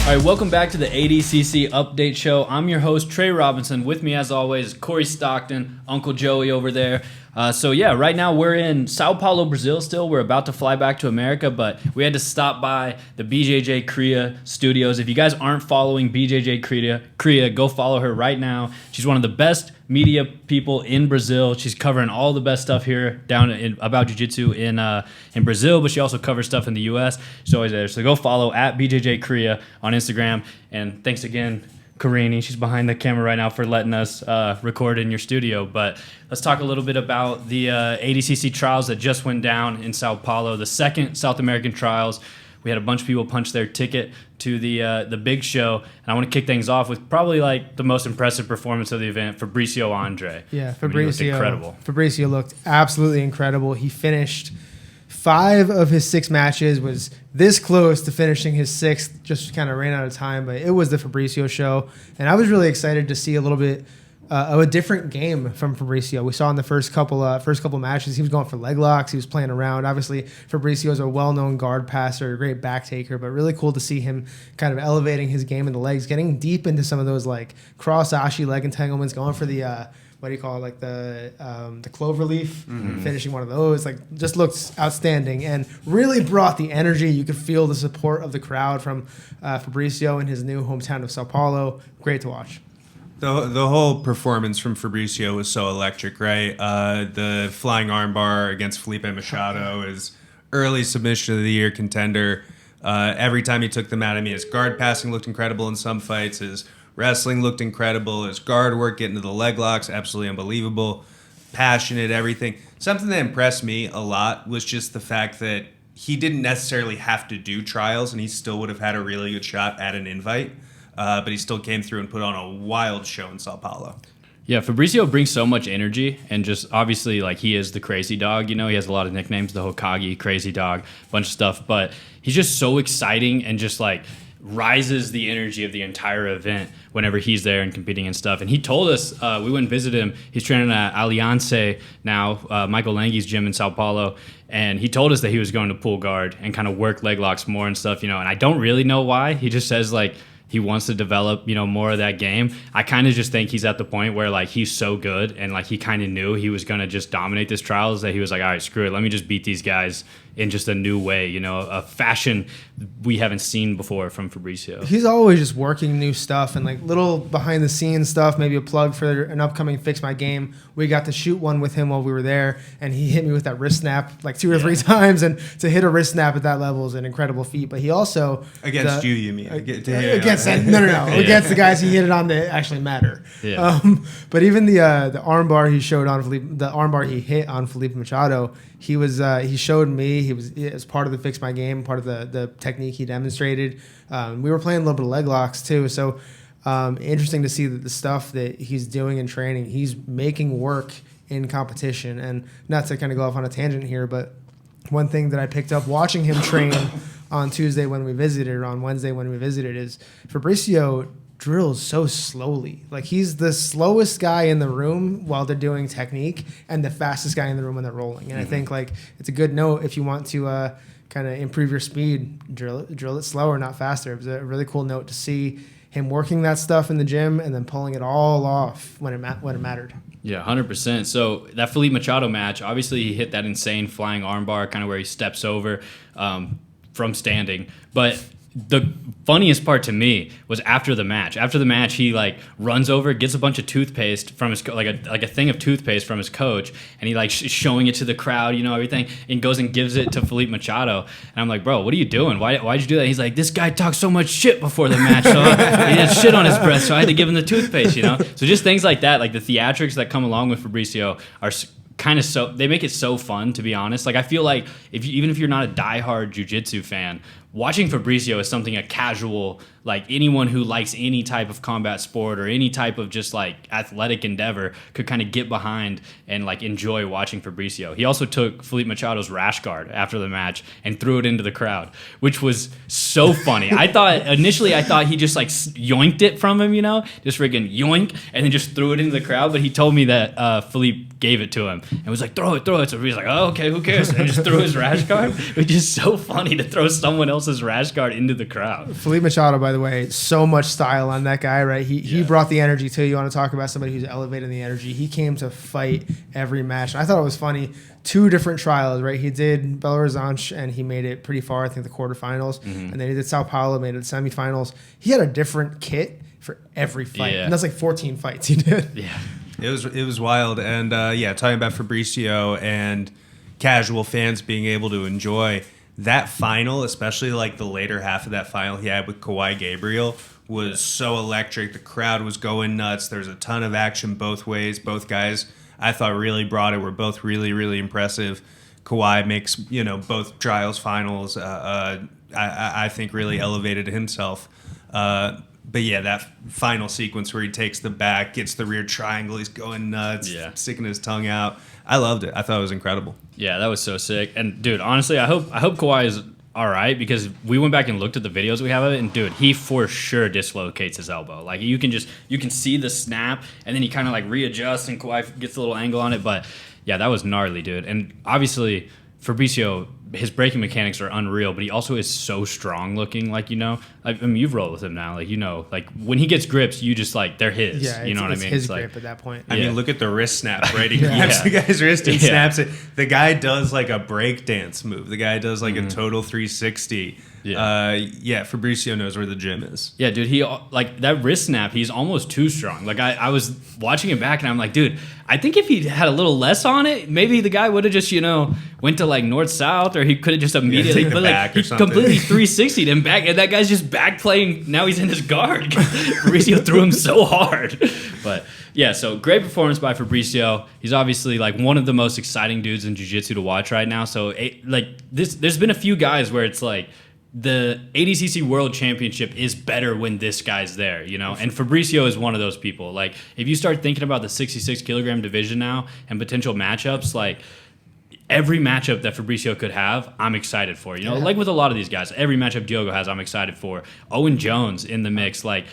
All right, welcome back to the ADCC Update Show. I'm your host, Trey Robinson. With me, as always, Corey Stockton, Uncle Joey over there. Right now we're in Sao Paulo, Brazil still. We're about to fly back to America, but we had to stop by the BJJ Cria Studios. If you guys aren't following BJJ Cria, go follow her right now. She's one of the best media people in Brazil. She's covering all the best stuff here about jiu-jitsu in Brazil, but she also covers stuff in the U.S. She's always there. So go follow at BJJ Cria on Instagram. And thanks again, Karini. She's behind the camera right now for letting us record in your studio. But let's talk a little bit about the ADCC Trials that just went down in Sao Paulo, the second South American Trials. We had a bunch of people punch their ticket to the big show, and I want to kick things off with probably like the most impressive performance of the event, Fabricio Andrey. Yeah, Fabricio looked incredible. Fabricio looked absolutely incredible. He finished 5 of his 6 matches, was this close to finishing his 6th, just kind of ran out of time, but it was the Fabricio show, and I was really excited to see a little bit of a different game from Fabricio. We saw in the first couple matches, he was going for leg locks, he was playing around. Obviously, Fabricio is a well-known guard passer, a great back taker, but really cool to see him kind of elevating his game in the legs, getting deep into some of those like cross-ashi leg entanglements, going for the what do you call it, like the clover leaf, finishing one of those. Like, just looks outstanding and really brought the energy. You could feel the support of the crowd from Fabricio in his new hometown of Sao Paulo. Great to watch. The whole performance from Fabricio was so electric, right? The flying armbar against Felipe Machado is early submission of the year contender. Every time he took them out, I mean, his guard passing looked incredible in some fights. His wrestling looked incredible. His guard work, getting to the leg locks, absolutely unbelievable. Passionate, everything. Something that impressed me a lot was just the fact that he didn't necessarily have to do trials, and he still would have had a really good shot at an invite. But he still came through and put on a wild show in Sao Paulo. Yeah, Fabricio brings so much energy, and just obviously, like, he is the crazy dog. You know, he has a lot of nicknames, the Hokage, crazy dog, bunch of stuff. But he's just so exciting and just, like, rises the energy of the entire event whenever he's there and competing and stuff. And he told us, we went and visited him. He's training at Aliança now, Michael Langhi's gym in Sao Paulo. And he told us that he was going to pull guard and kind of work leg locks more and stuff, you know. And I don't really know why. He just says, like, he wants to develop, you know, more of that game. I kind of just think he's at the point where, like, he's so good and, like, he kind of knew he was going to just dominate this trials that he was like, all right, screw it. Let me just beat these guys in just a new way, you know, a fashion we haven't seen before from Fabricio. He's always just working new stuff and like little behind the scenes stuff, maybe a plug for an upcoming Fix My Game. We got to shoot one with him while we were there, and he hit me with that wrist snap like 2 or 3 times, and to hit a wrist snap at that level is an incredible feat. But he also... Against you mean? Against against the guys he hit it on that actually matter. Yeah. But even the armbar he showed on the armbar he hit on Felipe Machado, he showed me, it was part of the Fix My Game, part of the technique he demonstrated. We were playing a little bit of leg locks too, so interesting to see that the stuff that he's doing in training, he's making work in competition. And not to kind of go off on a tangent here, but one thing that I picked up watching him train on Tuesday when we visited, or on Wednesday when we visited, is Fabricio drills so slowly. Like, he's the slowest guy in the room while they're doing technique, and the fastest guy in the room when they're rolling. And I think, like, it's a good note if you want to kind of improve your speed, drill it slower, not faster. It was a really cool note to see him working that stuff in the gym and then pulling it all off when it mattered. Yeah, 100%. So that Felipe Machado match, obviously he hit that insane flying armbar, kind of where he steps over from standing. But the funniest part to me was after the match. After the match, he like runs over, gets a bunch of toothpaste from his like a thing of toothpaste from his coach, and he like showing it to the crowd, you know, everything, and goes and gives it to Felipe Machado. And I'm like, bro, what are you doing? Why'd you do that? He's like, this guy talked so much shit before the match, so he had shit on his breath, so I had to give him the toothpaste, you know. So just things like that, like the theatrics that come along with Fabricio are kind of they make it so fun, to be honest. Like, I feel like even if you're not a diehard jiu-jitsu fan, watching Fabricio is something a casual, like anyone who likes any type of combat sport or any type of just like athletic endeavor could kind of get behind and like enjoy watching Fabricio. He also took Felipe Machado's rash guard after the match and threw it into the crowd, which was so funny. Initially I thought he just like yoinked it from him, you know, just freaking yoink, and then just threw it into the crowd. But he told me that Felipe gave it to him and was like, throw it. So he's like, oh, okay, who cares? And just threw his rash guard, which is so funny to throw someone else's pumps his rash guard into the crowd. Felipe Machado, by the way, so much style on that guy, right? He brought the energy too. You want to talk about somebody who's elevating the energy. He came to fight every match. And I thought it was funny. 2 different trials, right? He did Belo Horizonte and he made it pretty far, I think the quarterfinals. And then he did Sao Paulo, made it the semifinals. He had a different kit for every fight. And that's like 14 fights he did. Yeah. It was wild. And talking about Fabricio and casual fans being able to enjoy that final, especially like the later half of that final he had with Kawhi Gabriel, was so electric. The crowd was going nuts. There was a ton of action both ways. Both guys, I thought, really brought it. Were both really, really impressive. Kawhi makes, both trials finals. I think really elevated himself. But yeah, that final sequence where he takes the back, gets the rear triangle, he's going nuts, sticking his tongue out. I loved it. I thought it was incredible. Yeah, that was so sick. And dude, honestly, I hope Kawhi is all right, because we went back and looked at the videos we have of it, and dude, he for sure dislocates his elbow. Like you can see the snap, and then he kind of like readjusts, and Kawhi gets a little angle on it. But yeah, that was gnarly, dude. And obviously, Fabricio, his braking mechanics are unreal, but he also is so strong looking. Like, I mean, you've rolled with him now. Like, when he gets grips, you just like, they're his. Yeah, you know what I mean? His it's grip like, at that point. I mean, look at the wrist snap, right? He grabs the guy's wrist and snaps it. The guy does like a break dance move. The guy does like a total 360. Fabricio knows where the gym is. Yeah, dude, he like that wrist snap, he's almost too strong. Like I was watching it back and I'm like, dude, I think if he had a little less on it, maybe the guy would have just, went to like north south, or he could have just immediately take the back or something. Completely 360'd him back, and that guy's just back playing. Now he's in his guard. Fabricio threw him so hard. But yeah, so great performance by Fabricio. He's obviously like one of the most exciting dudes in jiu-jitsu to watch right now. So there's been a few guys where it's like, the ADCC World Championship is better when this guy's there, And Fabricio is one of those people. Like, if you start thinking about the 66 kilogram division now and potential matchups, like every matchup that Fabricio could have, I'm excited for. Like with a lot of these guys, every matchup Diogo has, I'm excited for. Owen Jones in the mix, like.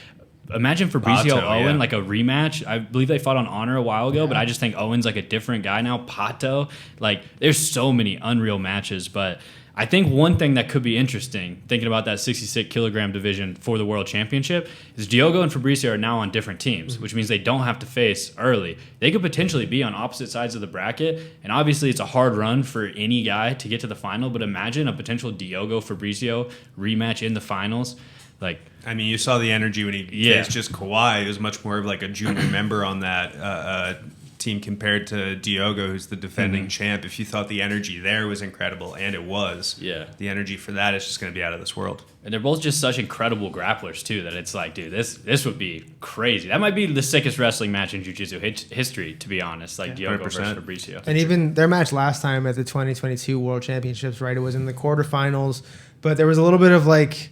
Imagine Fabricio Owen, like a rematch. I believe they fought on Honor a while ago, but I just think Owen's like a different guy now. Pato, like there's so many unreal matches, but I think one thing that could be interesting, thinking about that 66 kilogram division for the World Championship, is Diogo and Fabricio are now on different teams, which means they don't have to face early. They could potentially be on opposite sides of the bracket, and obviously it's a hard run for any guy to get to the final, but imagine a potential Diogo-Fabricio rematch in the finals. Like, I mean, you saw the energy when he faced just Kawhi. It was much more of like a junior member on that team compared to Diogo, who's the defending champ. If you thought the energy there was incredible, and it was, the energy for that is just going to be out of this world. And they're both just such incredible grapplers too, that it's like, dude, this would be crazy. That might be the sickest wrestling match in jiu-jitsu history, to be honest. Like Diogo 100%. versus Fabricio. And even their match last time at the 2022 World Championships, right? It was in the quarterfinals, but there was a little bit of like,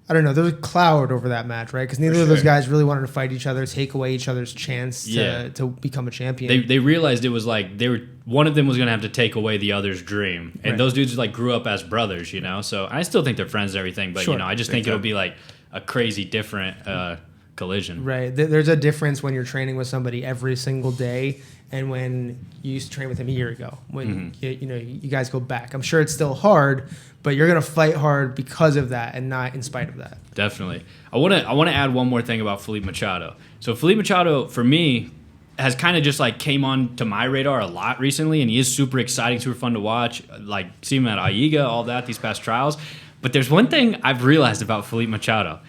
I don't know, there was a cloud over that match, right? Because neither of those guys really wanted to fight each other, take away each other's chance to become a champion. They realized it was like one of them was going to have to take away the other's dream. And those dudes like grew up as brothers, So I still think they're friends and everything, but I just think it'll be like a crazy different collision. Right. There's a difference when you're training with somebody every single day and when you used to train with him a year ago. When you guys go back. I'm sure it's still hard, but you're going to fight hard because of that and not in spite of that. Definitely. I want to add one more thing about Felipe Machado. So Felipe Machado, for me, has kind of just like came on to my radar a lot recently, and he is super exciting, super fun to watch. Like, see him at AIGA, all that, these past trials. But there's one thing I've realized about Felipe Machado.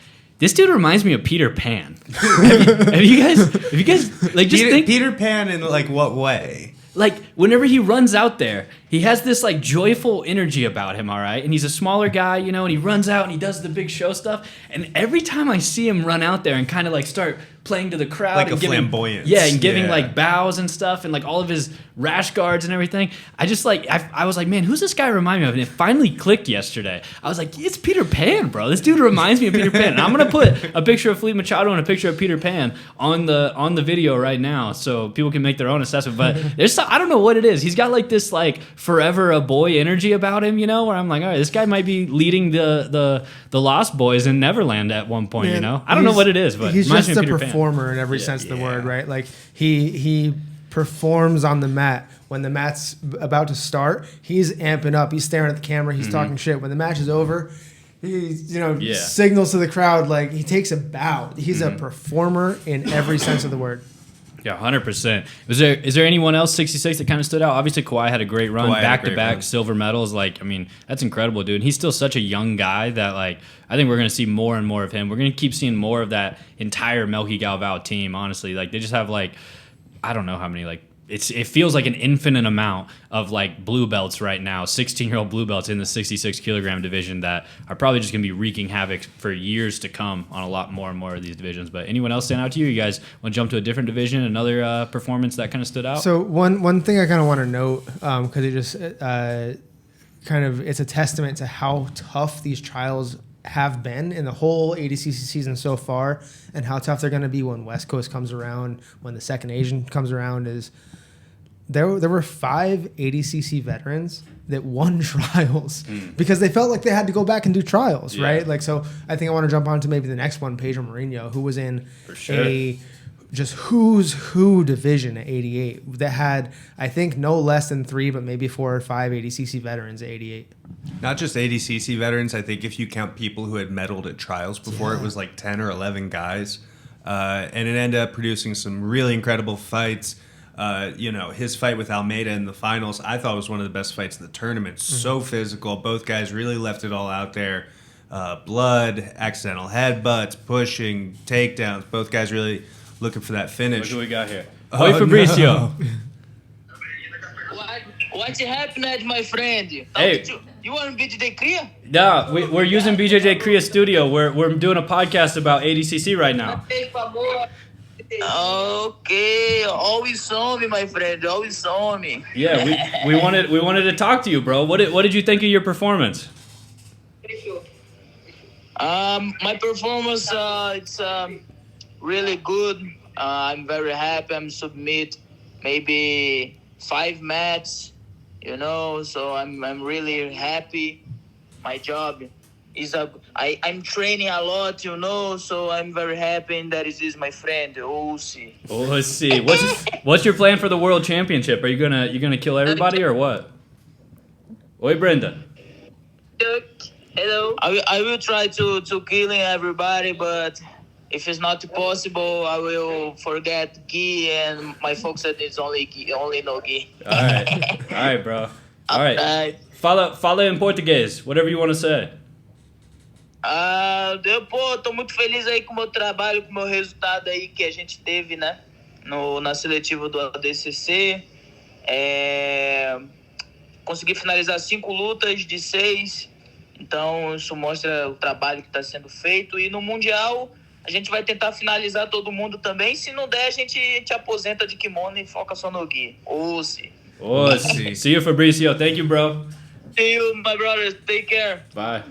This dude reminds me of Peter Pan. have you guys like just think Peter Pan in like what way? Like, whenever he runs out there, he has this, like, joyful energy about him, all right? And he's a smaller guy, and he runs out and he does the big show stuff. And every time I see him run out there and kind of, like, start playing to the crowd. Like and flamboyance. And giving, like, bows and stuff and, like, all of his rash guards and everything. I just, like, I was like, man, who's this guy remind me of? And it finally clicked yesterday. I was like, it's Peter Pan, bro. This dude reminds me of Peter Pan. And I'm going to put a picture of Felipe Machado and a picture of Peter Pan on the video right now so people can make their own assessment. But I don't know what it is. He's got, like, this, like, forever a boy energy about him, where I'm like, all right, this guy might be leading the Lost Boys in Neverland at one point, I don't know what it is, but he's just a Peter performer in every sense of the word, right? Like he performs on the mat. When the mat's about to start, he's amping up. He's staring at the camera. He's talking shit. When the match is over, He, Yeah. signals to the crowd like he takes a bow. He's a performer in every sense of the word. Yeah, 100%. Is there anyone else 66 that kind of stood out? Obviously, Kawhi had a great run, back-to-back silver medals. Like, I mean, that's incredible, dude. And he's still such a young guy that, like, I think we're going to see more and more of him. We're going to keep seeing more of that entire Melky Galvao team, honestly. Like, they just have, like, I don't know how many, like, it feels like an infinite amount of like blue belts right now, 16-year-old blue belts in the 66 kilogram division that are probably just going to be wreaking havoc for years to come on a lot more and more of these divisions. But anyone else stand out to you? You guys want to jump to a different division, another performance that kind of stood out? So one thing I kind of want to note, because it just it's a testament to how tough these trials have been in the whole ADCC season so far, and how tough they're going to be when West Coast comes around, when the second Asian comes around. Is there were 5 ADCC veterans that won trials because they felt like they had to go back and do trials, right? Like, so I think I want to jump on to maybe the next one, Pedro Mourinho, who was in a just who's who division at 88 that had, I think, no less than 3, but maybe 4 or 5 ADCC veterans at 88. Not just ADCC veterans. I think if you count people who had medaled at trials before, it was like 10 or 11 guys. And it ended up producing some really incredible fights. His fight with Almeida in the finals, I thought was one of the best fights of the tournament. So physical. Both guys really left it all out there. Blood, accidental headbutts, pushing, takedowns. Both guys really looking for that finish. What do we got here? Oi, Fabricio. No. What happened, my friend? Hey. You want BJJ Cria? Yeah, we're using BJJ Cria Studio. We're doing a podcast about ADCC right now. Okay, always on me, my friend. Always on me. Yeah, we wanted to talk to you, bro. What did you think of your performance? My performance, it's really good. I'm very happy. I'm submit maybe 5 matches, so I'm really happy. My job is I'm training a lot, so I'm very happy, and that is my friend, Osi. Osi. What's your plan for the World Championship? Are you gonna kill everybody or what? Oi, Brenda. Hello. I will try to killing everybody, but if it's not possible, I will forget Gui, and my folks said it's only no Gui. All right, bro. All right. Fala em português, whatever you want to say. Tô muito feliz aí com o meu trabalho, com o meu resultado aí que a gente teve, né? Na seletiva do ADCC. Consegui finalizar 5 lutas de 6. Então, isso mostra o trabalho que está sendo feito. E no Mundial, a gente vai tentar finalizar todo mundo também. Se não der, a gente aposenta de kimono e foca só no Gui. Osi. See you, Fabricio. Thank you, bro. See you, my brothers. Take care. Bye.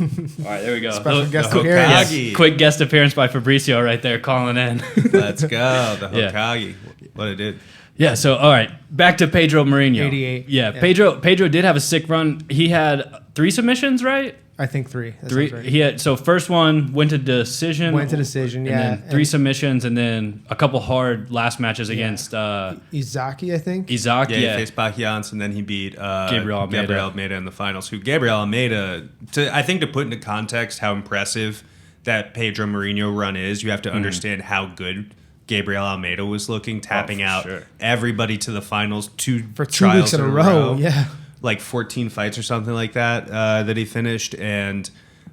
All right, there we go. Special guest the appearance. Hokage. Quick guest appearance by Fabricio right there calling in. Let's go. The Yeah. Hokage. What it did. Yeah, so all right, back to Pedro Mourinho. 88. Yeah, Yeah. Pedro did have a sick run. He had 3 submissions, right? I think 3. That 3. sounds right. He had, so first one went to decision. Went to decision, and yeah. then 3 submissions, and then a couple hard last matches against Izaki, I think. Isaac. Yeah, he faced Bahians, and then he beat Gabriel Almeida in the finals. Who Gabriel Almeida, I think to put into context how impressive that Pedro Mourinho run is, you have to understand how good Gabriel Almeida was looking, tapping out everybody to the finals For 2 trials weeks in a row. Yeah. like 14 fights or something like that that he finished. And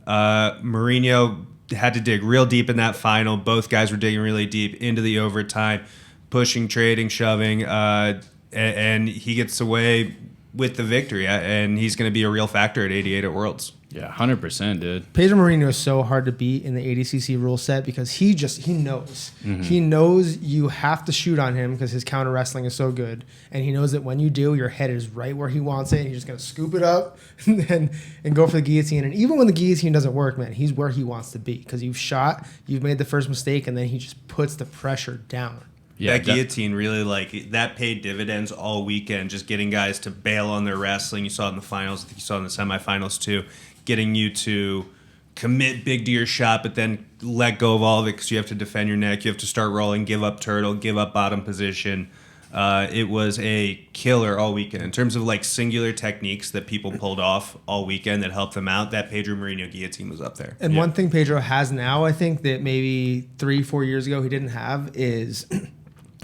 Mourinho had to dig real deep in that final. Both guys were digging really deep into the overtime, pushing, trading, shoving, and he gets away with the victory. And he's going to be a real factor at 88 at Worlds. Yeah, 100%, dude. Pedro Mourinho is so hard to beat in the ADCC rule set because he knows. He knows you have to shoot on him because his counter wrestling is so good. And he knows that when you do, your head is right where he wants it. And he's just going to scoop it up and go for the guillotine. And even when the guillotine doesn't work, man, he's where he wants to be because you've shot, you've made the first mistake, and then he just puts the pressure down. Yeah, that guillotine really, that paid dividends all weekend, just getting guys to bail on their wrestling. You saw it in the finals. I think you saw it in the semifinals too. Getting you to commit big to your shot, but then let go of all of it because you have to defend your neck. You have to start rolling, give up turtle, give up bottom position. It was a killer all weekend in terms of like singular techniques that people pulled off all weekend that helped them out. That Pedro Marino guillotine was up there. And one thing Pedro has now, I think that maybe 3-4 years ago he didn't have, is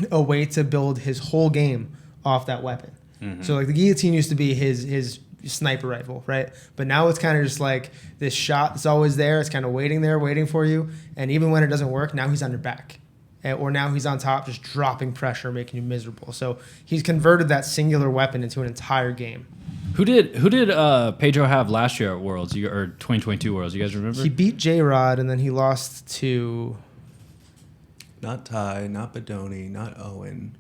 a way to build his whole game off that weapon. So like the guillotine used to be his sniper rifle, right? But now it's kind of just like this shot that's always there. It's kind of waiting there, waiting for you. And even when it doesn't work, now he's on your back. Or now he's on top, just dropping pressure, making you miserable. So he's converted that singular weapon into an entire game. Who did Pedro have last year at Worlds or 2022 Worlds? You guys remember? He beat J-Rod, and then he lost to... Not Ty, not Bedoni, not Owen.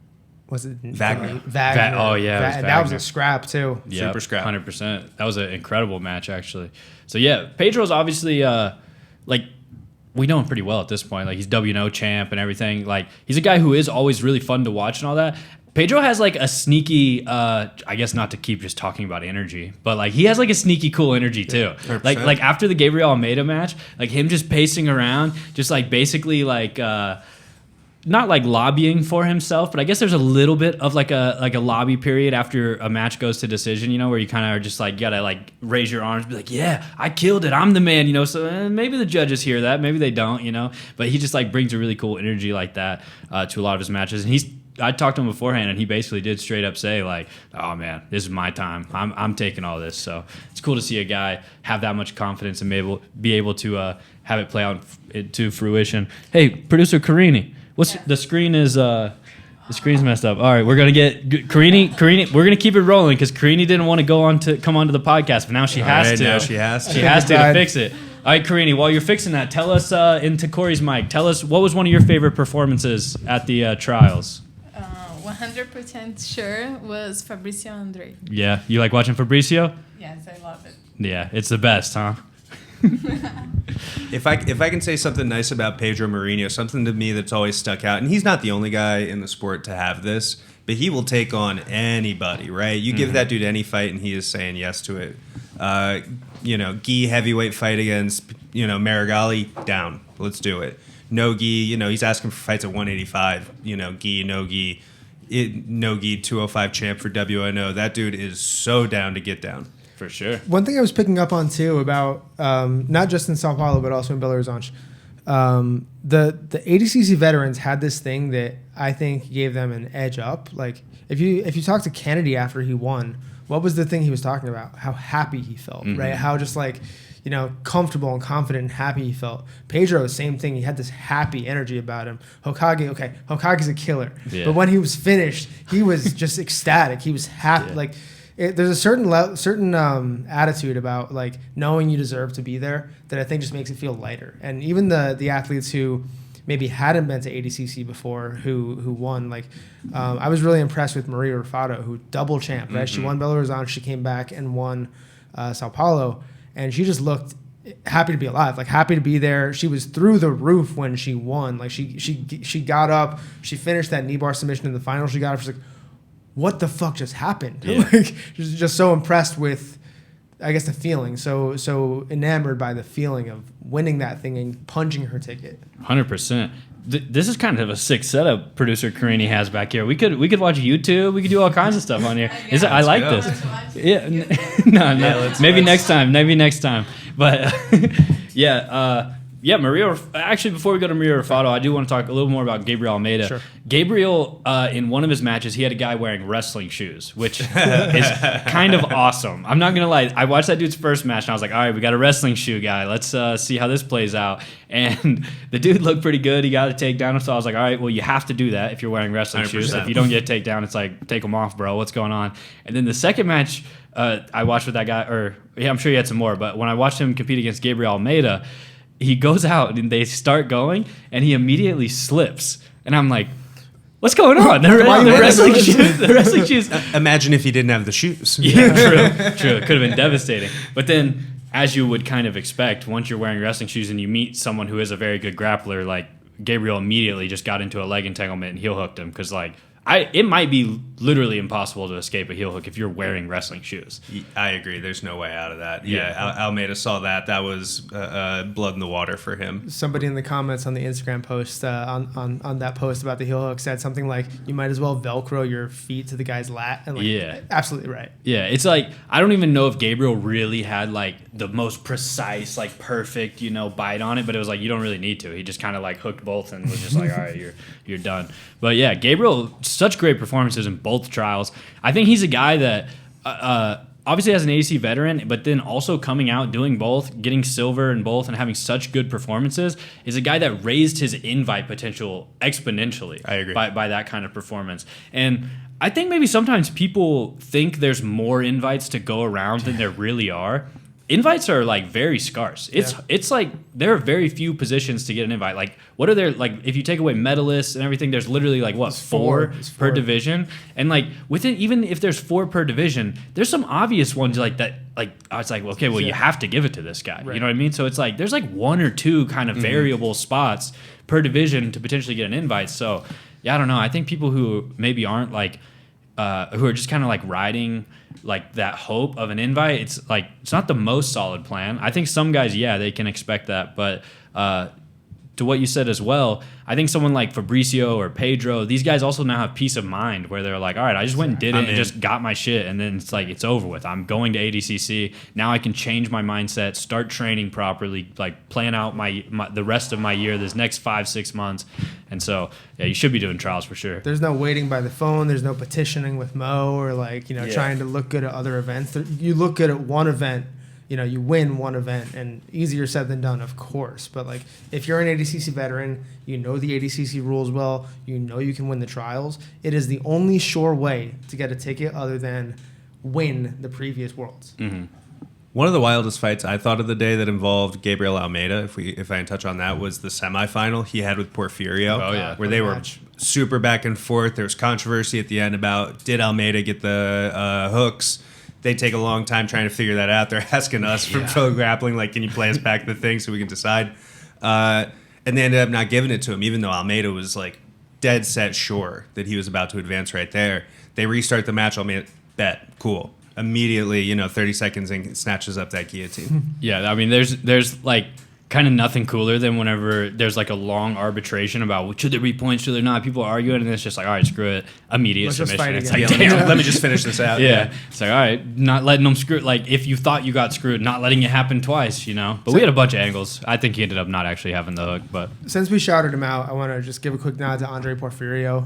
Was it Wagner? Wagner. Oh, yeah. It was And that was Wagner. a scrap, too. Yep, Super scrap. 100%. That was an incredible match, actually. So, yeah, Pedro's obviously, we know him pretty well at this point. Like, he's WNO champ and everything. Like, he's a guy who is always really fun to watch and all that. Pedro has, like, a sneaky, I guess not to keep just talking about energy, but, like, he has, like, a sneaky cool energy, too. 100%. Like after the Gabriel Almeida match, like, him just pacing around, just, like, basically, like, not like lobbying for himself, but I guess there's a little bit of like a lobby period after a match goes to decision, you know, where you kind of are just like, you gotta like raise your arms, be like, yeah, I killed it, I'm the man, you know. So maybe the judges hear that, maybe they don't, you know. But he just like brings a really cool energy like that to a lot of his matches, and I talked to him beforehand, and he basically did straight up say like, "Oh man, this is my time. I'm taking all this." So it's cool to see a guy have that much confidence and be able to have it play out to fruition. Hey, producer Carini, the screen is the screen's messed up. All right, we're gonna get Carini. We're gonna keep it rolling because Carini didn't want to come onto the podcast, but now she has to. Now she has to. She has to fix it. All right, Carini, while you're fixing that, tell us into Corey's mic. Tell us what was one of your favorite performances at the trials. 100% sure was Fabricio Andrey. Yeah, you like watching Fabricio? Yes, I love it. Yeah, it's the best, huh? If I can say something nice about Pedro Marino, something to me that's always stuck out, and he's not the only guy in the sport to have this, but he will take on anybody, right? You give that dude any fight, and he is saying yes to it. Gi heavyweight fight against, Marigali, down. Let's do it. No gi, he's asking for fights at 185. Gi, no gi. No gi 205 champ for WNO. That dude is so down to get down. For sure. One thing I was picking up on too about not just in Sao Paulo but also in Belo Horizonte, the ADCC veterans had this thing that I think gave them an edge up. Like if you talk to Kennedy after he won, what was the thing he was talking about? How happy he felt, right? How just like comfortable and confident and happy he felt. Pedro, same thing. He had this happy energy about him. Hokage's a killer. Yeah. But when he was finished, he was just ecstatic. He was happy. Yeah. Like there's a certain attitude about like knowing you deserve to be there that I think just makes it feel lighter. And even the athletes who maybe hadn't been to ADCC before who won, like I was really impressed with Maria Rufado, who double champ, right? She won Belo Horizonte, she came back and won Sao Paulo. And she just looked happy to be alive, like happy to be there. She was through the roof when she won. Like she got up, she finished that knee bar submission in the final. She got up, she's like, "What the fuck just happened?" Yeah. Like she was just so impressed with, I guess, the feeling. So enamored by the feeling of winning that thing and punching her ticket. 100%. This is kind of a sick setup producer Carini has back here. We could watch YouTube. We could do all kinds of stuff on here. I like this. Yeah, maybe next time. But Maria. Actually, before we go to Maria Rufado, I do want to talk a little more about Gabriel Almeida. Sure. Gabriel, in one of his matches, he had a guy wearing wrestling shoes, which is kind of awesome. I'm not gonna lie. I watched that dude's first match, and I was like, all right, we got a wrestling shoe guy. Let's see how this plays out. And the dude looked pretty good. He got a takedown, so I was like, all right, well, you have to do that if you're wearing wrestling 100%. Shoes. If you don't get a takedown, it's like, take them off, bro. What's going on? And then the second match I watched with that guy, I'm sure he had some more, but when I watched him compete against Gabriel Almeida, he goes out and they start going, and he immediately slips. And I'm like, what's going on? The wrestling shoes. Imagine if he didn't have the shoes. Yeah, true. It could have been devastating. But then, as you would kind of expect, once you're wearing wrestling shoes and you meet someone who is a very good grappler, like Gabriel immediately just got into a leg entanglement and heel hooked him because, like, it might be literally impossible to escape a heel hook if you're wearing wrestling shoes. I agree. There's no way out of that. Yeah. Almeida saw that. That was blood in the water for him. Somebody in the comments on the Instagram post on that post about the heel hook said something like, "You might as well Velcro your feet to the guy's lat." And like, absolutely right. Yeah, it's like I don't even know if Gabriel really had like the most precise, like perfect, bite on it, but it was like you don't really need to. He just kind of like hooked both and was just like, all right, you're done. But yeah, Gabriel, such great performances in both trials. I think he's a guy that obviously as an ADCC veteran, but then also coming out doing both, getting silver in both, and having such good performances is a guy that raised his invite potential exponentially. I agree. By that kind of performance. And I think maybe sometimes people think there's more invites to go around than there really are. Invites are like very scarce. It's like there are very few positions to get an invite. Like what are there, like if you take away medalists and everything, there's literally like what, four per division? And like within, even if there's 4 per division, there's some obvious ones like that. Like I was like, okay, well you have to give it to this guy. Right. You know what I mean? So it's like there's like 1 or 2 kind of variable spots per division to potentially get an invite. So yeah, I don't know. I think people who maybe aren't like who are just kind of like riding like that hope of an invite, it's like it's not the most solid plan. I think some guys, they can expect that, but to what you said as well, I think someone like Fabricio or Pedro, these guys also now have peace of mind where they're like, all right, I just went and did it and just got my shit, and then it's like it's over with. I'm going to ADCC now. I can change my mindset, start training properly, like plan out my the rest of my year, this next 5-6 months. And so yeah, you should be doing trials for sure. There's no waiting by the phone. There's no petitioning with Mo or like trying to look good at other events. You look good at one event. You win one event, and easier said than done, of course. But like, if you're an ADCC veteran, you know the ADCC rules well, you can win the trials. It is the only sure way to get a ticket other than win the previous Worlds. Mm-hmm. One of the wildest fights I thought of the day that involved Gabriel Almeida, if I can touch on that, was the semifinal he had with Porfirio. Oh yeah, where they were super back and forth. There was controversy at the end about did Almeida get the hooks. They take a long time trying to figure that out. They're asking us from FloGrappling, like, can you play us back the thing so we can decide? And they ended up not giving it to him, even though Almeida was like dead set sure that he was about to advance right there. They restart the match. Almeida, bet, cool. Immediately, 30 seconds and snatches up that guillotine. Yeah, I mean, there's like kind of nothing cooler than whenever there's like a long arbitration about should there be points, should there not. People are arguing, and it's just like, all right, screw it, immediate Let's just submission. fight It's again. like, damn. Let me just finish this out. Yeah, it's like, all right, not letting them screw. Like if you thought you got screwed, not letting it happen twice, But we had a bunch of angles. I think he ended up not actually having the hook, but Since we shouted him out, I want to just give a quick nod to Andrey Porfirio.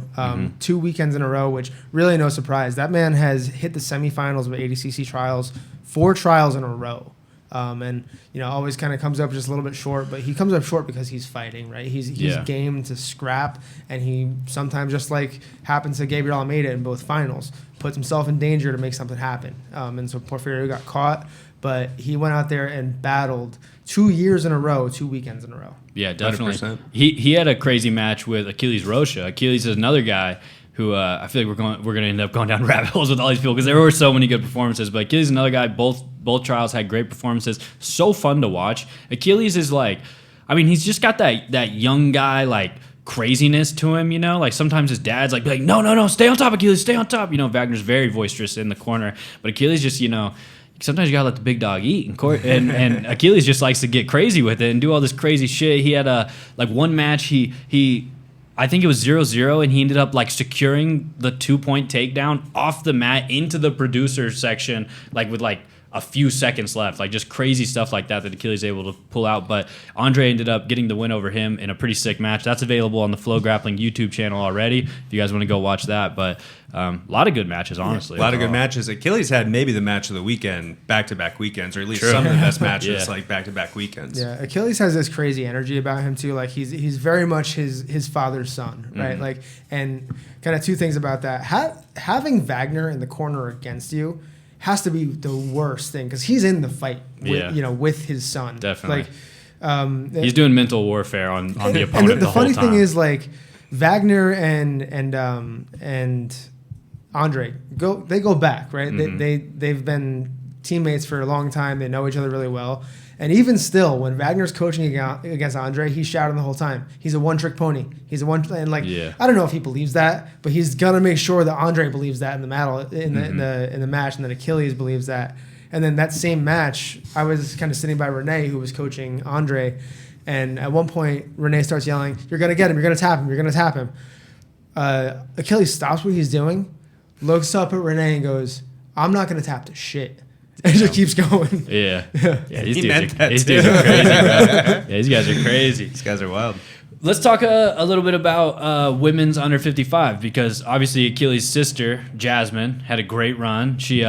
2 weekends in a row, which really no surprise. That man has hit the semifinals of ADCC Trials 4 trials in a row. And always kind of comes up just a little bit short, but he comes up short because he's fighting, right? He's game to scrap, and he sometimes, just like happens to Gabriel Almeida in both finals, puts himself in danger to make something happen. And so Porfirio got caught, but he went out there and battled 2 years in a row, 2 weekends in a row. yeah, definitely. 100%. He had a crazy match with Achilles Rocha. Achilles is another guy who I feel like we're going to end up going down rabbit holes with all these people because there were so many good performances. But Achilles is another guy. Both trials had great performances. So fun to watch. Achilles is like, I mean, he's just got that young guy like craziness to him. Like sometimes his dad's like no, stay on top, Achilles, stay on top. Wagner's very boisterous in the corner, but Achilles just sometimes you gotta let the big dog eat. And Achilles just likes to get crazy with it and do all this crazy shit. He had one match he I think it was 0-0, and he ended up like securing the 2-point takedown off the mat into the producer section, like with like a few seconds left, like just crazy stuff like that Achilles is able to pull out. But Andrey ended up getting the win over him in a pretty sick match. That's available on the FloGrappling YouTube channel already if you guys want to go watch that. But a lot of good matches, honestly. A lot of good matches. Achilles had maybe the match of the weekend, back-to-back weekends, or at least some of the best matches, like back-to-back weekends. Yeah, Achilles has this crazy energy about him too. Like he's very much his father's son, right? Mm-hmm. Like, and kind of 2 things about that. Having Wagner in the corner against you has to be the worst thing because he's in the fight with, with his son. Definitely. Like, he's doing mental warfare on the opponent and the whole funny time. thing is, like, Wagner and Andrey go back, right? Mm-hmm. They've been teammates for a long time. They know each other really well. And even still, when Wagner's coaching against Andrey, he's shouting the whole time. He's a one-trick pony. He's a one, and like I don't know if he believes that, but he's gonna make sure that Andrey believes that in the match, and that Achilles believes that. And then that same match, I was kind of sitting by Renee, who was coaching Andrey, and at one point Renee starts yelling, "You're gonna get him! You're gonna tap him! You're gonna tap him!" Achilles stops what he's doing, looks up at Renee, and goes, "I'm not gonna tap the shit." And just keeps going. Yeah. These dudes are crazy, bro. Yeah, these guys are crazy. These guys are wild. Let's talk a little bit about women's under 55, because obviously Achilles' sister, Jasmine, had a great run. She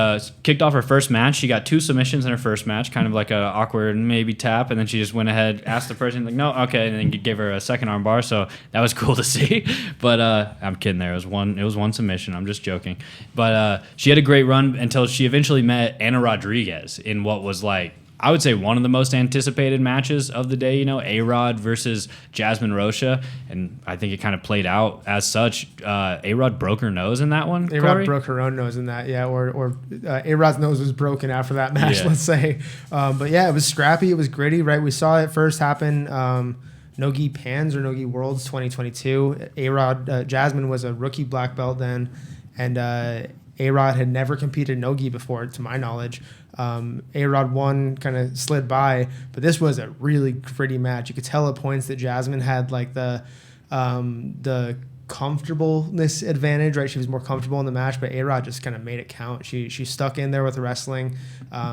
kicked off her first match. She got 2 submissions in her first match, kind of like an awkward maybe tap, and then she just went ahead, asked the person, like, no, okay, and then gave her a second arm bar, so that was cool to see. But I'm kidding there. It was one submission. I'm just joking. But she had a great run until she eventually met Anna Rodriguez in what was like, I would say, one of the most anticipated matches of the day, A-Rod versus Jasmine Rocha. And I think it kind of played out as such. A-Rod broke her nose in that one, A-Rod broke her own nose in that, yeah. Or A-Rod's nose was broken after that match, let's say. But yeah, it was scrappy. It was gritty, right? We saw it first happen No-Gi Pans or No-Gi Worlds 2022. A-Rod, Jasmine was a rookie black belt then. And A-Rod had never competed No-Gi before, to my knowledge. A-Rod won, kind of slid by, but this was a really gritty match. You could tell at points that Jasmine had like the comfortableness advantage, right? She was more comfortable in the match, but A-Rod just kind of made it count. She stuck in there with the wrestling.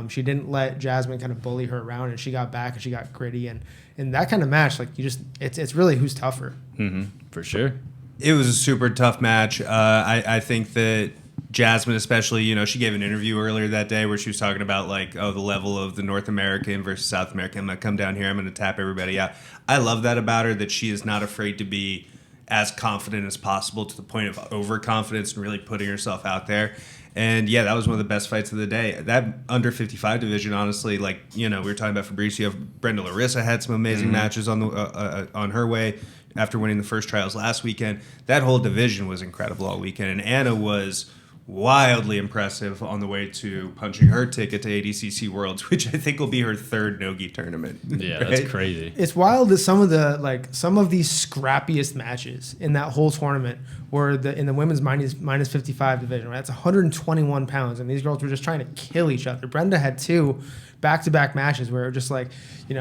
She didn't let Jasmine kind of bully her around, and she got back and she got gritty. And in that kind of match, like it's really who's tougher. Mm-hmm, for sure. It was a super tough match. I think that Jasmine, especially, she gave an interview earlier that day where she was talking about like, the level of the North American versus South American. I'm going to come down here. I'm going to tap everybody out. I love that about her, that she is not afraid to be as confident as possible, to the point of overconfidence and really putting herself out there. And yeah, that was one of the best fights of the day. That under 55 division, honestly, like, we were talking about Fabricio. Brenda Larissa had some amazing matches on her way after winning the first trials last weekend. That whole division was incredible all weekend. And Anna was wildly impressive on the way to punching her ticket to ADCC Worlds, which I think will be her 3rd No-Gi tournament. Yeah, right? That's crazy. It's wild that some of these scrappiest matches in that whole tournament were in the women's minus 55 division. Right? That's 121 pounds, and these girls were just trying to kill each other. Brenda had 2 back-to-back matches where it was just like,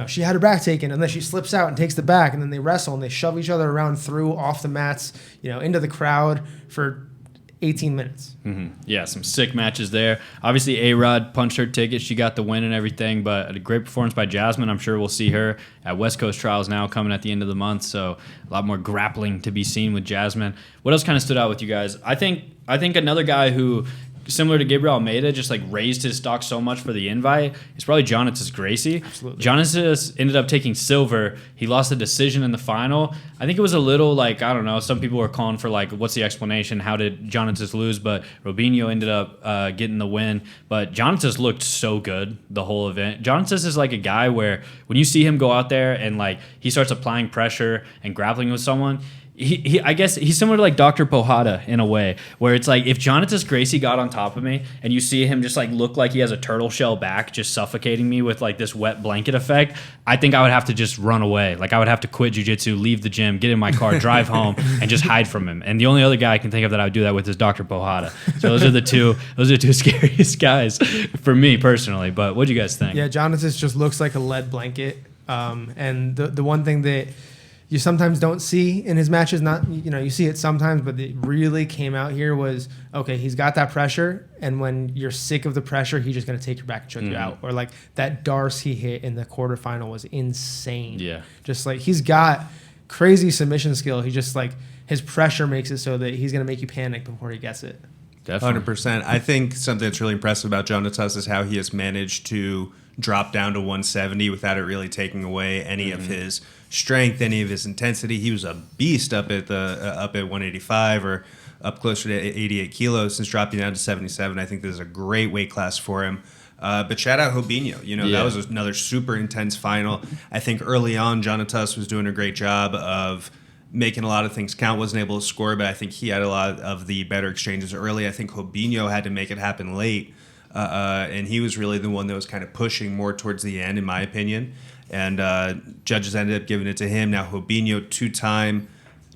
she had her back taken, and then she slips out and takes the back, and then they wrestle and they shove each other around through, off the mats, into the crowd for 18 minutes. Mm-hmm. Yeah, some sick matches there. Obviously, A-Rod punched her ticket. She got the win and everything, but a great performance by Jasmine. I'm sure we'll see her at West Coast Trials now coming at the end of the month, so a lot more grappling to be seen with Jasmine. What else kind of stood out with you guys? I think another guy who, similar to Gabriel Almeida, just like raised his stock so much for the invite, it's probably Jonatas Gracie. Absolutely. Jonatas ended up taking silver. He lost the decision in the final. I think it was a little like, I don't know, some people were calling for like, what's the explanation? How did Jonatas lose? But Robinho ended up getting the win. But Jonatas looked so good the whole event. Jonatas is like a guy where when you see him go out there and like he starts applying pressure and grappling with someone, I guess he's similar to like Dr. Pohada in a way, where it's like if Jonatas Gracie got on top of me and you see him just like look like he has a turtle shell back just suffocating me with like this wet blanket effect, I think I would have to just run away. Like I would have to quit jiu-jitsu, leave the gym, get in my car, drive home, and just hide from him. And the only other guy I can think of that I would do that with is Dr. Pohada. So those are the two scariest guys for me personally. But what do you guys think? Yeah, Jonatas just looks like a lead blanket. And the one thing that you sometimes don't see in his matches, you see it sometimes, but it really came out here was, okay, he's got that pressure, and when you're sick of the pressure, he's just going to take your back and choke you out. Or like that Darce he hit in the quarterfinal was insane. Yeah. Just like he's got crazy submission skill. He just like his pressure makes it so that he's going to make you panic before he gets it. Definitely. 100%. I think something that's really impressive about Jonatas is how he has managed to drop down to 170 without it really taking away any of his strength, any of his intensity. He was a beast up at 185 or up closer to 88 kilos since dropping down to 77. I think this is a great weight class for him. But shout out Robinho. That was another super intense final. I think early on, Jonatas was doing a great job of making a lot of things count. Wasn't able to score, but I think he had a lot of the better exchanges early. I think Robinho had to make it happen late. and he was really the one that was kind of pushing more towards the end, in my opinion. And judges ended up giving it to him. Now Robinho, 2-time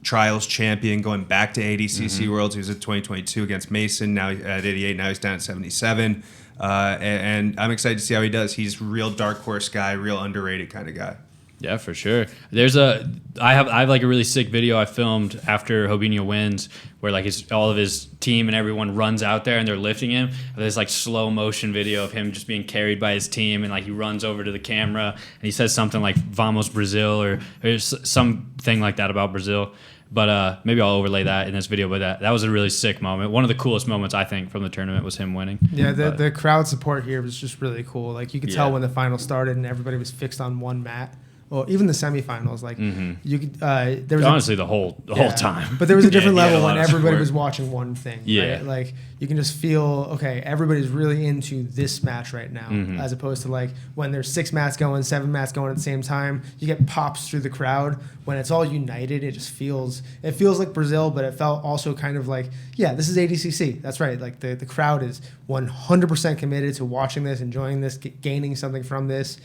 Trials champion, going back to ADCC Worlds. He was at 2022 against Mason. Now at 88. Now he's down at 77. And I'm excited to see how he does. He's a real dark horse guy, real underrated kind of guy. Yeah, for sure. I have like a really sick video I filmed after Robinho wins, where like all of his team and everyone runs out there and they're lifting him. There's like slow motion video of him just being carried by his team, and like he runs over to the camera and he says something like "Vamos Brazil" or something like that about Brazil. But maybe I'll overlay that in this video. But that was a really sick moment. One of the coolest moments, I think, from the tournament was him winning. Yeah, the crowd support here was just really cool. Like you could tell when the final started and everybody was fixed on one mat. Well, even the semifinals, like you could, there was honestly the whole time. But there was a different level when everybody was watching one thing. Yeah, right? Like you can just feel everybody's really into this match right now, as opposed to like when there's 6 mats going, 7 mats going at the same time. You get pops through the crowd. When it's all united, it feels like Brazil, but it felt also kind of like this is ADCC. That's right. Like the crowd is 100% committed to watching this, enjoying this, gaining something from this.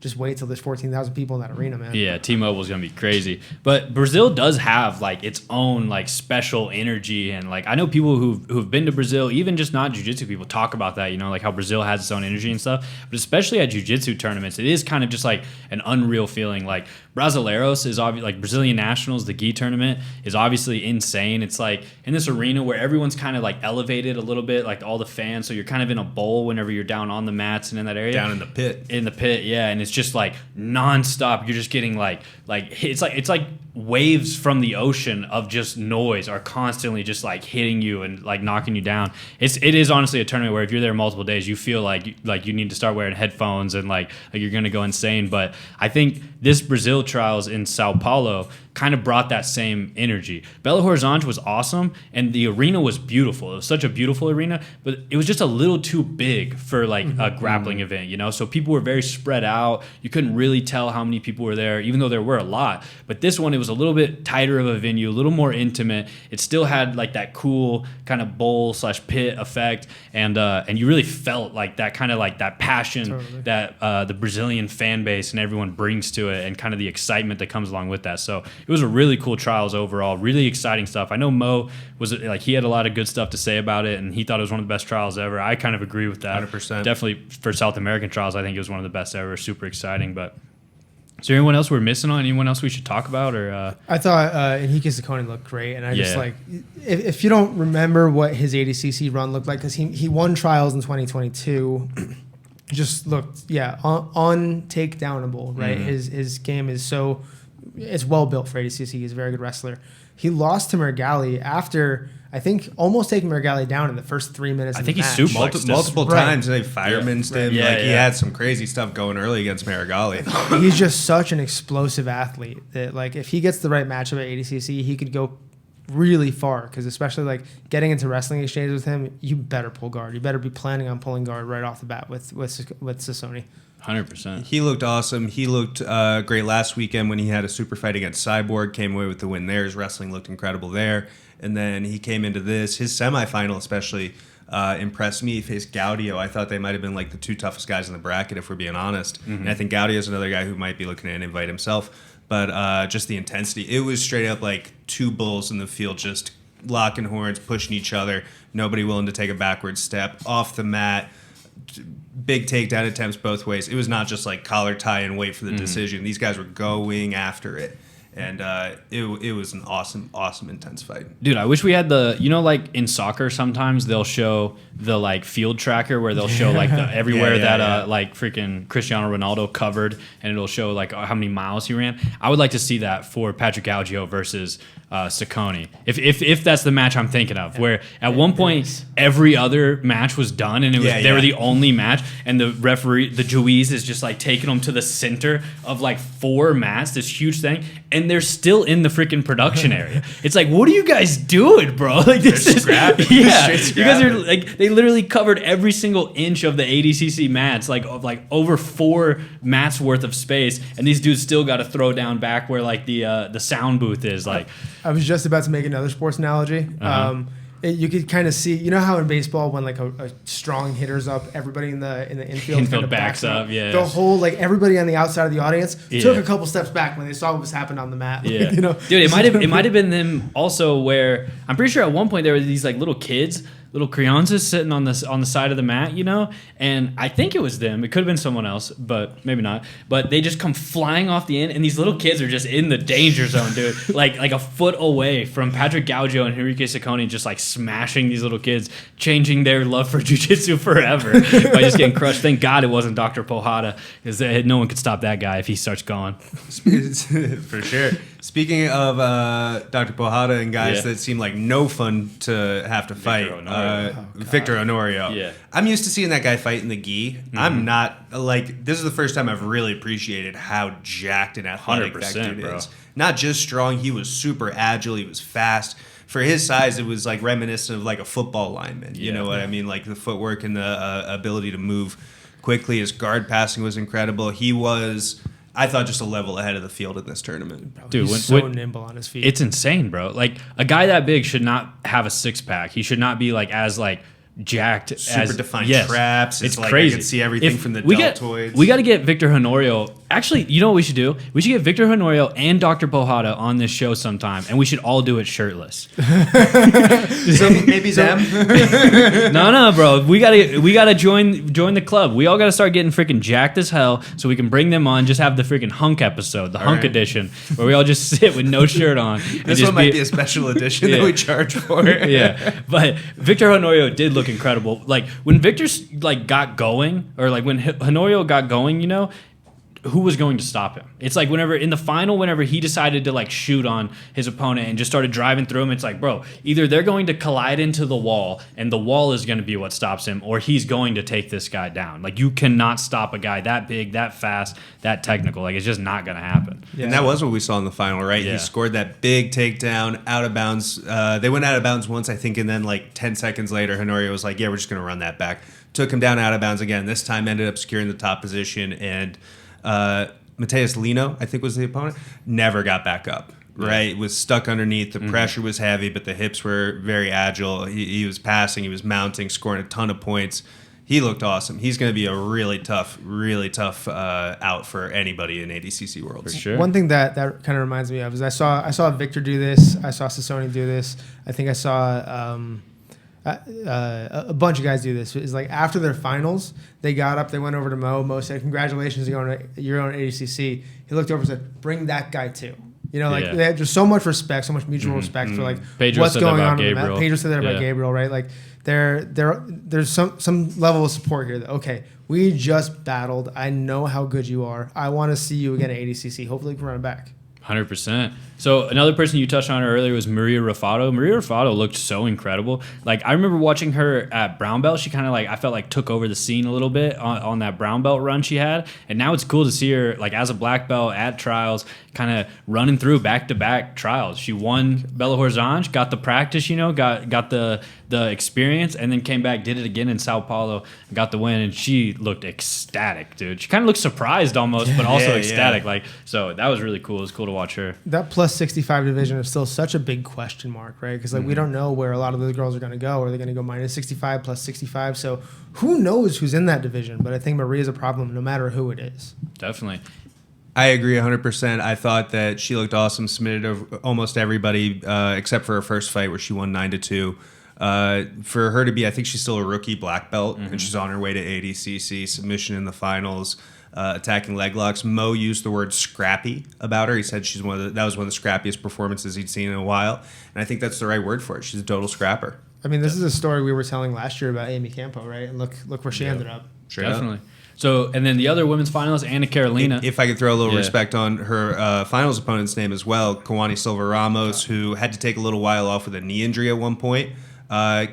Just wait till there's 14,000 people in that arena, man. Yeah, T-Mobile's going to be crazy. But Brazil does have like its own like special energy, and like I know people who've been to Brazil, even just not jiu-jitsu people, talk about that, like how Brazil has its own energy and stuff. But especially at jiu-jitsu tournaments, it is kind of just like an unreal feeling. Like Brasileiros is obviously like Brazilian Nationals, the gi tournament is obviously insane. It's like in this arena where everyone's kind of like elevated a little bit, like all the fans, so you're kind of in a bowl whenever you're down on the mats and in that area. Down in the pit. Yeah, and it's just like nonstop. You're just getting like it's like waves from the ocean of just noise are constantly just like hitting you and like knocking you down. It is honestly a tournament where if you're there multiple days, you feel like you need to start wearing headphones and like you're gonna go insane. But I think this Brazil trials in Sao Paulo kind of brought that same energy. Belo Horizonte was awesome, and the arena was beautiful. It was such a beautiful arena, but it was just a little too big for like a grappling event, So people were very spread out. You couldn't really tell how many people were there, even though there were a lot. But this one, it was a little bit tighter of a venue, a little more intimate. It still had like that cool kind of bowl/pit effect, and you really felt like that kind of like that passion that the Brazilian fan base and everyone brings to it, and kind of the excitement that comes along with that. So it was a really cool trials overall, really exciting stuff. I know Mo was like, he had a lot of good stuff to say about it, and he thought it was one of the best trials ever. I kind of agree with that. 100%. Definitely for South American trials, I think it was one of the best ever. Super exciting. But is there anyone else we're missing on? Anyone else we should talk about? Or I thought Enrique Saccone looked great, and I just like if you don't remember what his ADCC run looked like, because he won trials in 2022. Just looked untakedownable, right? His game is it's well built for ADCC. He's a very good wrestler. He lost to Mergali after I think almost taking Mergali down in the first 3 minutes. I think he suplexed suplexed multiple times. They fireman's him. Yeah, he had some crazy stuff going early against Mergali. He's just such an explosive athlete that like if he gets the right matchup at ADCC, he could go really far, because especially like getting into wrestling exchanges with him, you better pull guard. You better be planning on pulling guard right off the bat with Saccone. 100%. He looked awesome. He looked great last weekend when he had a super fight against Cyborg. Came away with the win there. His wrestling looked incredible there. And then he came into his semifinal especially impressed me. He faced Gaudio. I thought they might have been like the 2 toughest guys in the bracket, if we're being honest. And I think Gaudio's another guy who might be looking at invite himself. But just the intensity. It was straight up like 2 bulls in the field just locking horns, pushing each other. Nobody willing to take a backward step. Off the mat. Big takedown attempts both ways. It was not just like collar tie and wait for the decision. These guys were going after it. And it was an awesome, intense fight. Dude, I wish we had like in soccer sometimes they'll show the like field tracker where they'll show like everywhere like freaking Cristiano Ronaldo covered, and it'll show like how many miles he ran. I would like to see that for Patrick Gaudio versus Saccone. If that's the match I'm thinking of, where at one point every other match was done and they were the only match, and the referee, the juiz, is just like taking them to the center of like 4 mats, this huge thing, and they're still in the freaking production area. It's like, what are you guys doing, bro? Like this is scrapping. You guys are like, they literally covered every single inch of the ADCC mats, like over 4 mats worth of space, and these dudes still got to throw down back where like the sound booth is. Like, I was just about to make another sports analogy. you could kind of see, you know how in baseball when like a strong hitter's up, everybody in the infield kind of backs up. Yeah, the whole like everybody on the outside of the audience Yeah. took a couple steps back when they saw what was happening on the mat. Yeah, You know, dude, it might have been them also. Where I'm pretty sure at one point there were these like little kids, little crianzas sitting on the side of the mat, you know, and I think it was them. It could have been someone else, but maybe not. But they just come flying off the end, and these little kids are just in the danger zone, dude. like a foot away from Patrick Gaudio and Henrique Saccone, just like smashing these little kids, changing their love for jiu-jitsu forever by just getting crushed. Thank God it wasn't Dr. Pohada, because no one could stop that guy if he starts going. For sure. Speaking of Dr. Pohada and guys that seem like no fun to have to fight, Victor Honorio. Yeah. I'm used to seeing that guy fight in the gi. I'm not, like, this is the first time I've really appreciated how jacked and athletic that 100%, dude bro. is. Not just strong, he was super agile, he was fast. For his size, it was like reminiscent of like a football lineman. You know what I mean? Like the footwork and the ability to move quickly. His guard passing was incredible. He was, I thought, just a level ahead of the field in this tournament. Dude, he's so nimble on his feet. It's insane, bro. Like a guy that big should not have a 6-pack. He should not be like as like jacked, Super defined yes. traps. It's like crazy. I can see everything If from the we deltoids. we got to get Victor Honorio. Actually, you know what we should do? We should get Victor Honorio and Dr. Pohada on this show sometime, and we should all do it shirtless. So maybe them. No, bro. We gotta join the club. We all gotta start getting freaking jacked as hell, so we can bring them on. Just have the freaking hunk episode, the hunk edition, where we all just sit with no shirt on. And This just one might be a special edition that we charge for. Yeah, but Victor Honorio did look incredible. Like when Victor like got going, or like when Honorio got going, you know, who was going to stop him? It's like whenever in the final, whenever he decided to like shoot on his opponent and just started driving through him, it's like, bro, either they're going to collide into the wall and the wall is going to be what stops him, or he's going to take this guy down. Like you cannot stop a guy that big, that fast, that technical. Like it's just not going to happen. Yeah. And that was what we saw in the final, right? Yeah. He scored that big takedown out of bounds. They went out of bounds once, I think, and then like 10 seconds later, Honorio was like, yeah, we're just going to run that back. Took him down out of bounds again. This time ended up securing the top position, and Mateus Lino, I think was the opponent, never got back up, right? Was stuck underneath. The pressure was heavy, but the hips were very agile. He was passing, he was mounting, scoring a ton of points. He looked awesome. He's going to be a really tough out for anybody in ADCC World. For sure. One thing that kind of reminds me of is I saw Victor do this. I saw Sassoni do this. I think I saw a bunch of guys do this. Is like after their finals, they got up, they went over to Mo. Mo said, "Congratulations, you're on ADCC." He looked over and said, "Bring that guy too." You know, like they had just so much respect, so much mutual respect for like Pedro what's said that going about on. Gabriel. Pedro said that about Yeah. Gabriel, right? Like there's some level of support here. That okay, we just battled. I know how good you are. I want to see you again at ADCC. Hopefully, we can run it back. 100%. So another person you touched on earlier was Maria Rafato. Maria Rafato looked so incredible. Like I remember watching her at brown belt. She kind of like, I felt like took over the scene a little bit on that brown belt run she had. And now it's cool to see her like as a black belt at trials, kind of running through back-to-back trials. She won Belo Horizonte, got the practice, you know, got the experience, and then came back, did it again in Sao Paulo, got the win, and she looked ecstatic, dude. She kind of looked surprised almost, but also ecstatic. Like, so that was really cool. It was cool to watch her. That plus 65 division is still such a big question mark, right? Because like we don't know where a lot of those girls are going to go. Are they going to go minus 65, plus 65? So who knows who's in that division? But I think Maria's a problem no matter who it is. Definitely. I agree 100%. I thought that she looked awesome, submitted over almost everybody except for her first fight where she won 9-2. For her to be, I think she's still a rookie black belt, and she's on her way to ADCC, submission in the finals, attacking leg locks. Mo used the word scrappy about her. He said that was one of the scrappiest performances he'd seen in a while, and I think that's the right word for it. She's a total scrapper. I mean, this is a story we were telling last year about Amy Campo, right? And look where she ended up. Definitely. So, and then the other women's finalist, Anna Carolina. If I could throw a little respect on her finals opponent's name as well, Kawani Silva Ramos, who had to take a little while off with a knee injury at one point,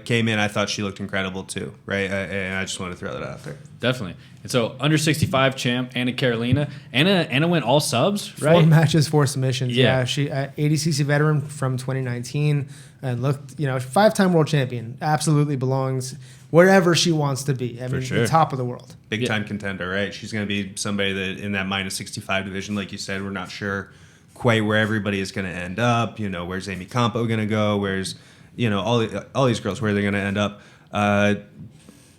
came in. I thought she looked incredible too, right? And I just wanted to throw that out there. Definitely. And so, under 65 champ, Anna Carolina. Anna went all subs, right? 4 matches, 4 submissions. Yeah. She ADCC veteran from 2019 and looked, 5-time world champion. Absolutely belongs wherever she wants to be. I mean, sure. the top of the world. Big time contender, right? She's going to be somebody that in that minus 65 division, like you said, we're not sure quite where everybody is going to end up. Where's Amy Campo going to go? Where's all these girls, where they're going to end up.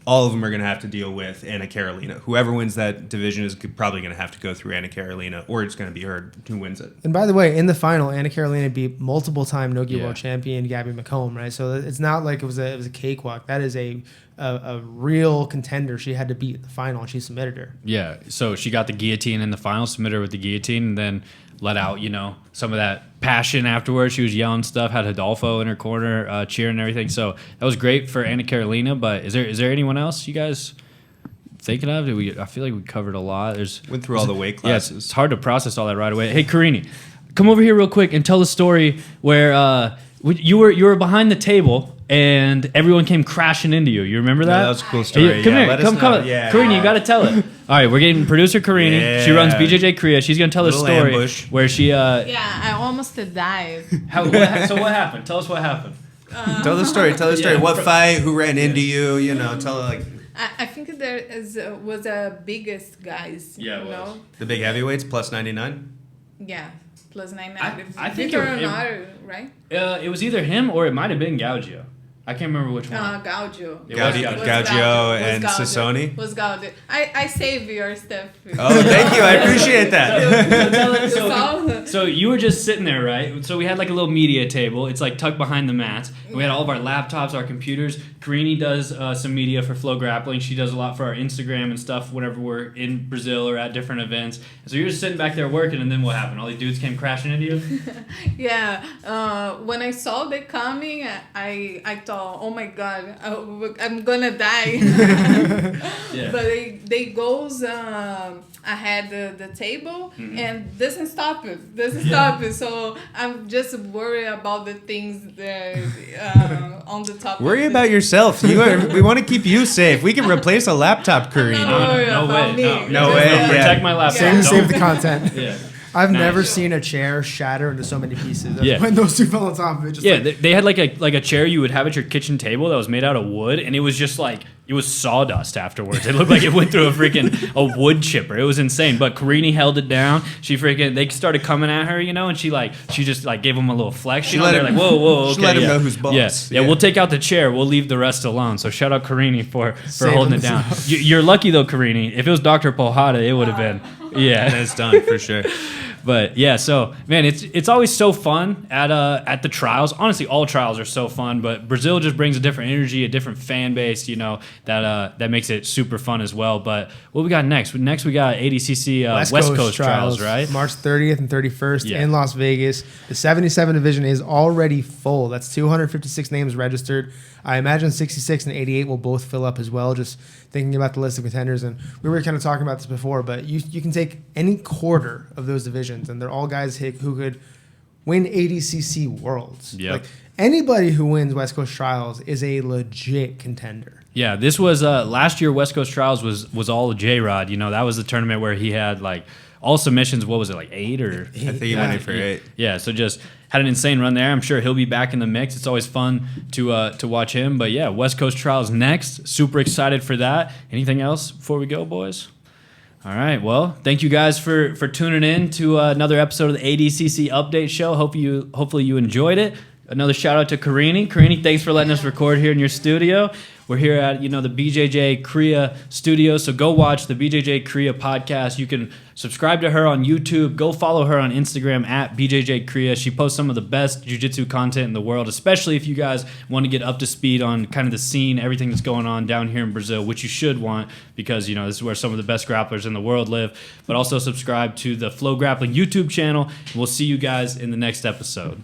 All of them are going to have to deal with Anna Carolina. Whoever wins that division is probably going to have to go through Anna Carolina, or it's going to be her who wins it. And by the way, in the final, Anna Carolina beat multiple-time Nogi Yeah. World Champion Gabby McComb, right? So it's not like it was a cakewalk. That is a real contender she had to beat in the final, and she submitted her. Yeah, so she got the guillotine in the final, submitted her with the guillotine, and then let out, some of that passion afterwards. She was yelling stuff, had Hidalgo in her corner, cheering and everything. So that was great for Anna Carolina. But is there anyone else you guys thinking of? I feel like we covered a lot. Went through all the weight Yeah, classes. it's hard to process all that right away. Hey, Karini, come over here real quick and tell the story where you were behind the table and everyone came crashing into you. You remember that? That was a cool story. Hey, come Yeah, here. let us Come. know. Yeah. Karini, you got to tell it. All right, we're getting producer Karini. She runs Yeah. BJJ Cria. She's going to tell the Little story ambush. where she... Yeah, I almost died. So what happened? Tell us what happened. Tell the story. Yeah. What fight? Who ran into you? Tell her I think there was a biggest guys. Yeah, it you was. know? the big heavyweights plus 99. Yeah, plus 99. I think Victor it- Honor, right? It was either him or it might have been Gaudio. I can't remember which one. Gaudio. It was Gaudio. Gaudio and Sassoni. Was Gaudio. I save your stuff. Oh, thank you. I appreciate that. So you were just sitting there, right? So we had like a little media table. It's like tucked behind the mats. And we had all of our laptops, our computers. Karini does some media for FloGrappling. She does a lot for our Instagram and stuff whenever we're in Brazil or at different events. So you're just sitting back there working, and then what happened? All these dudes came crashing into you? Yeah. When I saw they coming, I thought, oh my God, I'm gonna die. Yeah. But they goes ahead the table and doesn't stop it. So I'm just worried about the things that on the top. Worry of about yourself. We want to keep you safe. We can replace a laptop, Karini. No about way. me. No way. Yeah. Protect my laptop. Yeah. Don't- Save the content. Yeah. I've Nice. never seen a chair shatter into so many pieces. Yeah. When those two fell on top of it. Just Yeah, like, they had like a chair you would have at your kitchen table that was made out of wood, and it was just like it was sawdust afterwards. It looked like it went through a wood chipper. It was insane. But Karini held it down. They started coming at her, and she just gave them a little flex. She let They're him- like, whoa, okay, she let him yeah. know who's boss. Yeah, Yeah. we'll take out the chair. We'll leave the rest alone. So shout out Karini for Save holding it down. himself. You're lucky though, Karini. If it was Dr. Pohada, it would have been. Yeah. And it's done for sure. But yeah, so man, it's always so fun at the trials. Honestly, all trials are so fun, but Brazil just brings a different energy, a different fan base, that makes it super fun as well. But what we got next? Next we got ADCC West Coast trials, right? March 30th and 31st Yeah. in Las Vegas. The 77 division is already full. That's 256 names registered. I imagine 66 and 88 will both fill up as well, just thinking about the list of contenders. And we were kind of talking about this before, but you can take any quarter of those divisions, and they're all guys who could win ADCC Worlds. Yep. Like anybody who wins West Coast Trials is a legit contender. Yeah, this was last year. West Coast Trials was all J-Rod. That was the tournament where he had like all submissions. What was it, like 8 or? I think he went in for 8. Yeah, so just had an insane run there. I'm sure he'll be back in the mix. It's always fun to watch him. But yeah, West Coast Trials next. Super excited for that. Anything else before we go, boys? All right. Well, thank you guys for tuning in to another episode of the ADCC Update Show. Hopefully you enjoyed it. Another shout out to Karini. Karini, thanks for letting us record here in your studio. We're here at the BJJ Cria Studios, so go watch the BJJ Cria podcast. You can subscribe to her on YouTube. Go follow her on Instagram at BJJ Cria. She posts some of the best jiu-jitsu content in the world, especially if you guys want to get up to speed on kind of the scene, everything that's going on down here in Brazil, which you should want because this is where some of the best grapplers in the world live. But also subscribe to the FloGrappling YouTube channel, and we'll see you guys in the next episode.